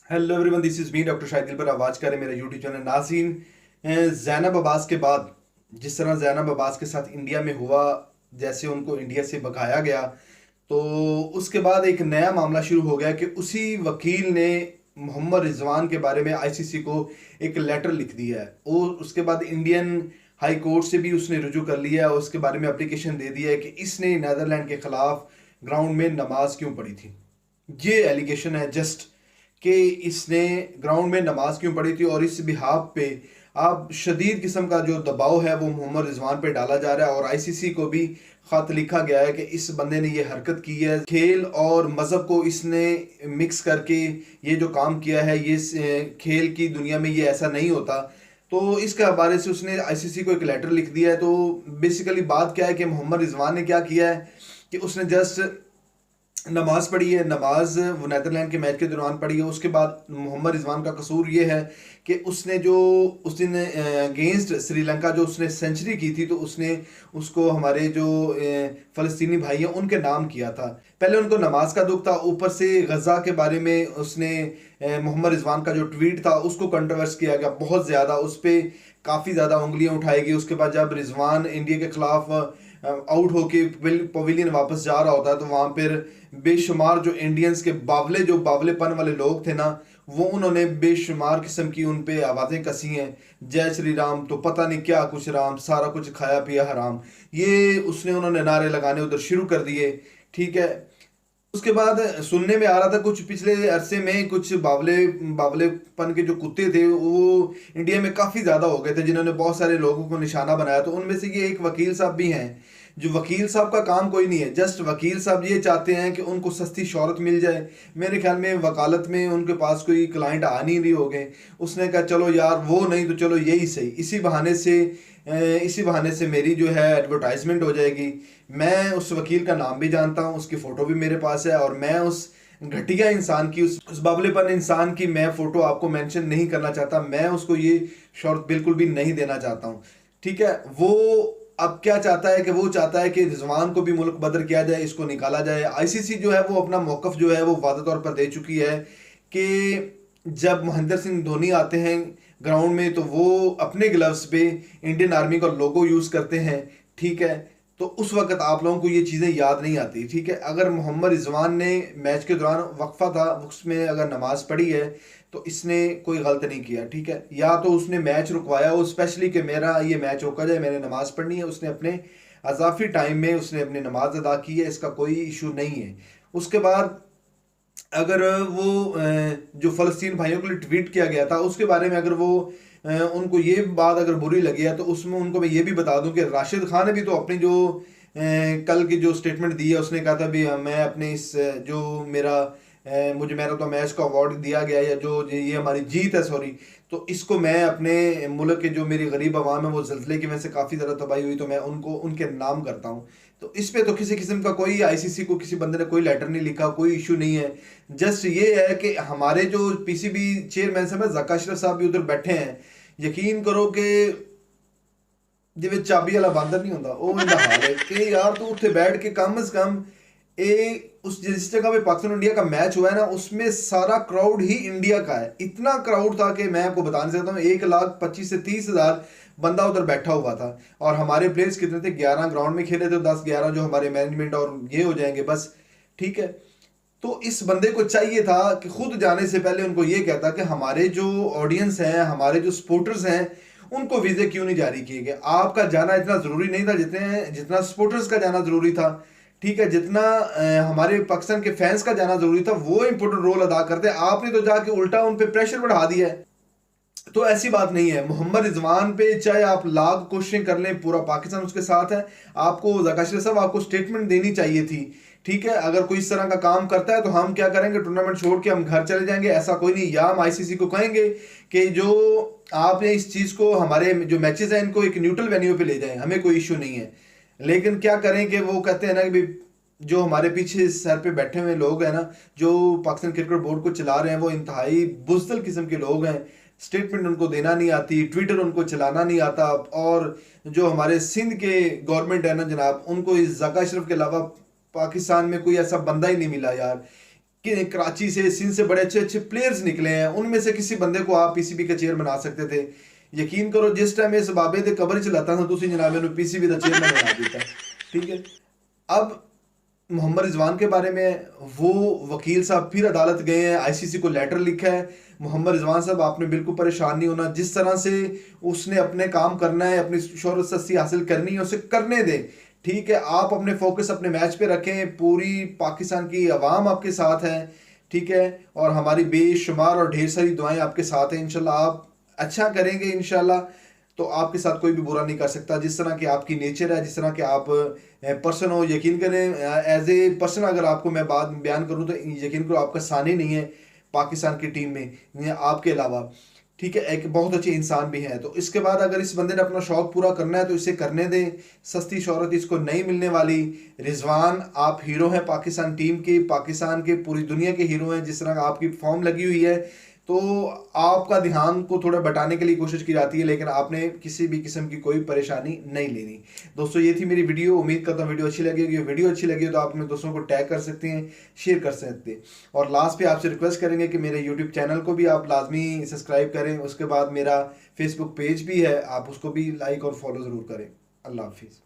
Hello everyone, this is me doctor Shahid पर आवाज करें मेरा यूट्यूब चैनल। नाज़रीन, जैनब अब्बास के बाद जिस तरह जैनब अब्बास के साथ इंडिया में हुआ, जैसे उनको इंडिया से भगाया गया, तो उसके बाद एक नया मामला शुरू हो गया कि उसी वकील ने मोहम्मद रिजवान के बारे में आईसीसी को एक लेटर लिख दिया है और उसके बाद इंडियन हाई कोर्ट से भी उसने रुजू कर लिया और उसके बारे में एप्लीकेशन दे दिया है कि इसने नीदरलैंड के खिलाफ ग्राउंड में नमाज क्यों पढ़ी थी। ये एलिगेशन है जस्ट कि इसने ग्राउंड में नमाज क्यों पढ़ी थी, और इस बिहाफ पे अब शदीद किस्म का जो दबाव है वो मोहम्मद रिजवान पे डाला जा रहा है। और आईसीसी को भी खत लिखा गया है कि इस बंदे ने ये हरकत की है, खेल और मज़हब को इसने मिक्स करके ये जो काम किया है, ये खेल की दुनिया में ये ऐसा नहीं होता। तो इसके हवाले से उसने आईसीसी को एक लेटर लिख दिया है। तो बेसिकली बात क्या है कि मोहम्मद रिजवान ने क्या किया है कि उसने जस्ट नमाज पढ़ी है। नमाज वो नीदरलैंड के मैच के दौरान पढ़ी है। उसके बाद मोहम्मद रिजवान का कसूर ये है कि उसने जो उस दिन अगेंस्ट श्रीलंका जो उसने सेंचुरी की थी, तो उसने उसको हमारे जो फ़लस्तीनी भाई हैं उनके नाम किया था। पहले उनको नमाज का दुख था, ऊपर से गज़ा के बारे में उसने मोहम्मद रिजवान का जो ट्वीट था उसको कंट्रोवर्स किया गया बहुत ज़्यादा, उस पर काफ़ी ज़्यादा उंगलियां उठाई गई। उसके बाद जब रिजवान इंडिया के खिलाफ आउट होके पवेलियन वापस जा रहा होता है, तो वहां पर बेशुमार जो इंडियंस के बावलेपन वाले लोग थे ना, वो उन्होंने बेशुमार किस्म की उन पे आवाज़ें कसी हैं। जय श्री राम तो पता नहीं क्या कुछ राम, सारा कुछ खाया पिया हराम, ये उसने उन्होंने नारे लगाने उधर शुरू कर दिए। ठीक है। उसके बाद सुनने में आ रहा था कुछ पिछले अरसे में कुछ बावलेपन के जो कुत्ते थे वो इंडिया में काफ़ी ज़्यादा हो गए थे, जिन्होंने बहुत सारे लोगों को निशाना बनाया। तो उनमें से ये एक वकील साहब भी हैं। जो वकील साहब का काम कोई नहीं है, जस्ट वकील साहब ये चाहते हैं कि उनको सस्ती शोहरत मिल जाए। मेरे ख्याल में वकालत में उनके पास कोई क्लाइंट आ नहीं रही हो गए। उसने कहा चलो यार वो नहीं तो चलो यही सही, इसी बहाने से मेरी जो है एडवर्टाइजमेंट हो जाएगी। मैं उस वकील का नाम भी जानता हूँ, उसकी फ़ोटो भी मेरे पास है, और मैं उस घटिया इंसान की, उस बावलेपन इंसान की मैं फ़ोटो आपको मेंशन नहीं करना चाहता। मैं उसको ये शर्त बिल्कुल भी नहीं देना चाहता हूँ। ठीक है। वो अब क्या चाहता है कि वो चाहता है कि रिजवान को भी मुल्क बदर किया जाए, इसको निकाला जाए। आईसीसी जो है वो अपना मौकफ जो है वो वादा तौर पर दे चुकी है कि जब महेंद्र सिंह धोनी आते हैं ग्राउंड में तो वो अपने ग्लव्स पे इंडियन आर्मी का लोगो यूज़ करते हैं। ठीक है। तो उस वक्त आप लोगों को ये चीज़ें याद नहीं आती। ठीक है। अगर मोहम्मद रिजवान ने मैच के दौरान वक्फा था उसमें अगर नमाज पढ़ी है तो इसने कोई गलत नहीं किया। ठीक है। या तो उसने मैच रुकवाया हो स्पेशली कि मेरा ये मैच रोका जाए, मैंने नमाज पढ़नी है, उसने अपने अजाफी टाइम में उसने अपनी नमाज अदा की है, इसका कोई इशू नहीं है। उसके बाद अगर वो जो फ़लस्तीन भाइयों के लिए ट्वीट किया गया था उसके बारे में अगर वो उनको ये बात अगर बुरी लगी है, तो उसमें उनको मैं ये भी बता दूं कि राशिद खान ने भी तो अपनी जो कल की जो स्टेटमेंट दी है, उसने कहा था भी मैं अपने इस जो मुझे मेरा तो मैच का अवार्ड दिया गया, या जो ये हमारी जीत है, सॉरी, तो इसको मैं अपने मुल्क के जो मेरी गरीब आवाम है वो जल्जले की वजह से काफ़ी ज़्यादा तबाही हुई, तो मैं उनको उनके नाम करता हूँ। तो इस पे तो किसी किस्म का कोई आईसीसी को किसी बंदे ने कोई लेटर नहीं लिखा, कोई इशू नहीं है। जस्ट ये है कि हमारे जो पीसीबी चेयरमैन साहब है जक्का अशरफ साहब भी उधर बैठे हैं। यकीन करो कि जिਵੇਂ ਚਾਬੀ ਵਾਲਾ ਬਾਂਦਰ नहीं होता वो इंदा हाल है कि यार तू उत्थे बैठ के कम से कम उस जिस जगह पे पाकिस्तान इंडिया का मैच हुआ है ना, उसमें सारा क्राउड ही इंडिया का है। इतना क्राउड था कि मैं आपको बता नहीं सकता हूँ। 1,25,000 से 30,000 बंदा उधर बैठा हुआ था। और हमारे प्लेयर्स कितने थे? 11 ग्राउंड में खेले थे, 10-11 जो हमारे मैनेजमेंट और ये हो जाएंगे बस। ठीक है। तो इस बंदे को चाहिए था कि खुद जाने से पहले उनको ये कहता कि हमारे जो ऑडियंस हैं, हमारे जो सपोर्टर्स हैं, उनको वीज़े क्यों नहीं जारी किए गए। आपका जाना इतना ज़रूरी नहीं था जितने जितना सपोर्टर्स का जाना ज़रूरी था। ठीक है। जितना हमारे पाकिस्तान के फैंस का जाना ज़रूरी था, वो इंपॉर्टेंट रोल अदा करते। आपने तो जाके उल्टा उन पे प्रेशर बढ़ा दिया है। तो ऐसी बात नहीं है। मोहम्मद रिजवान पे चाहे आप लाख कोशिशें कर लें, पूरा पाकिस्तान उसके साथ है। आपको जकाशर साहब आपको स्टेटमेंट देनी चाहिए थी। ठीक है। अगर कोई इस तरह का काम करता है तो हम क्या करेंगे, टूर्नामेंट छोड़ के हम घर चले जाएंगे, ऐसा कोई नहीं। या हम आईसीसी को कहेंगे कि जो आपने इस चीज़ को, हमारे जो मैचेस हैं इनको एक न्यूट्रल वेन्यू पे ले जाएं, हमें कोई इशू नहीं है। लेकिन क्या करें कि वो कहते हैं ना कि जो हमारे पीछे सर पे बैठे हुए लोग हैं ना, जो पाकिस्तान क्रिकेट बोर्ड को चला रहे हैं, वो इंतहाई बुज़दिल किस्म के लोग हैं। स्टेटमेंट उनको देना नहीं आती, ट्विटर उनको चलाना नहीं आता। और जो हमारे सिंध के गवर्नमेंट है ना जनाब, उनको इस जका अशरफ के अलावा पाकिस्तान में कोई ऐसा बंदा ही नहीं मिला यार। कि कराची से, सिंध से बड़े अच्छे अच्छे प्लेयर्स निकले हैं, उनमें से किसी बंदे को आप पीसीबी का चेयर बना सकते थे। यकीन करो जिस टाइम इस बाबे दे कबर चलाता था, तुसी जनाब ने पीसीबी का चेयरमैन बना दिया। ठीक है, अब मोहम्मद रिजवान के बारे में वो वकील साहब फिर अदालत गए हैं, आईसीसी को लेटर लिखा है, मोहम्मद रिजवान साहब आपने बिल्कुल परेशान नहीं होना, जिस तरह से उसने अपने काम करना है, अपनी शोहरत सस्ती हासिल करनी है, उसे करने दें। ठीक है, आप अपने फोकस अपने मैच पे रखें, पूरी पाकिस्तान की आवाम आपके साथ है। ठीक है, और हमारी बेशुमार और ढेर सारी दुआएं आपके साथ हैं। इंशाल्लाह आप अच्छा करेंगे इंशाल्लाह, तो आपके साथ कोई भी बुरा नहीं कर सकता। जिस तरह की आपकी नेचर है, जिस तरह के आप पर्सन हो, यकीन करें एज ए पर्सन अगर आपको मैं बात बयान करूं तो यकीन करो आपका सानी नहीं है पाकिस्तान की टीम में आपके अलावा। ठीक है, एक बहुत अच्छे इंसान भी हैं। तो इसके बाद अगर इस बंदे ने अपना शौक पूरा करना है तो इसे करने दें, सस्ती शोहरत इसको नहीं मिलने वाली। रिजवान आप हीरो हैं पाकिस्तान टीम के, पाकिस्तान के पूरी दुनिया के हीरो हैं। जिस तरह आपकी फॉर्म लगी हुई है तो आपका ध्यान को थोड़ा बटाने के लिए कोशिश की जाती है, लेकिन आपने किसी भी किस्म की कोई परेशानी नहीं लेनी। दोस्तों ये थी मेरी वीडियो, उम्मीद करता हूँ वीडियो अच्छी लगेगी। वीडियो अच्छी लगी तो आप अपने दोस्तों को टैग कर सकते हैं, शेयर कर सकते हैं। और लास्ट पे आपसे रिक्वेस्ट करेंगे कि मेरे यूट्यूब चैनल को भी आप लाजमी सब्सक्राइब करें। उसके बाद मेरा फेसबुक पेज भी है, आप उसको भी लाइक और फॉलो ज़रूर करें। अल्लाह हाफिज़।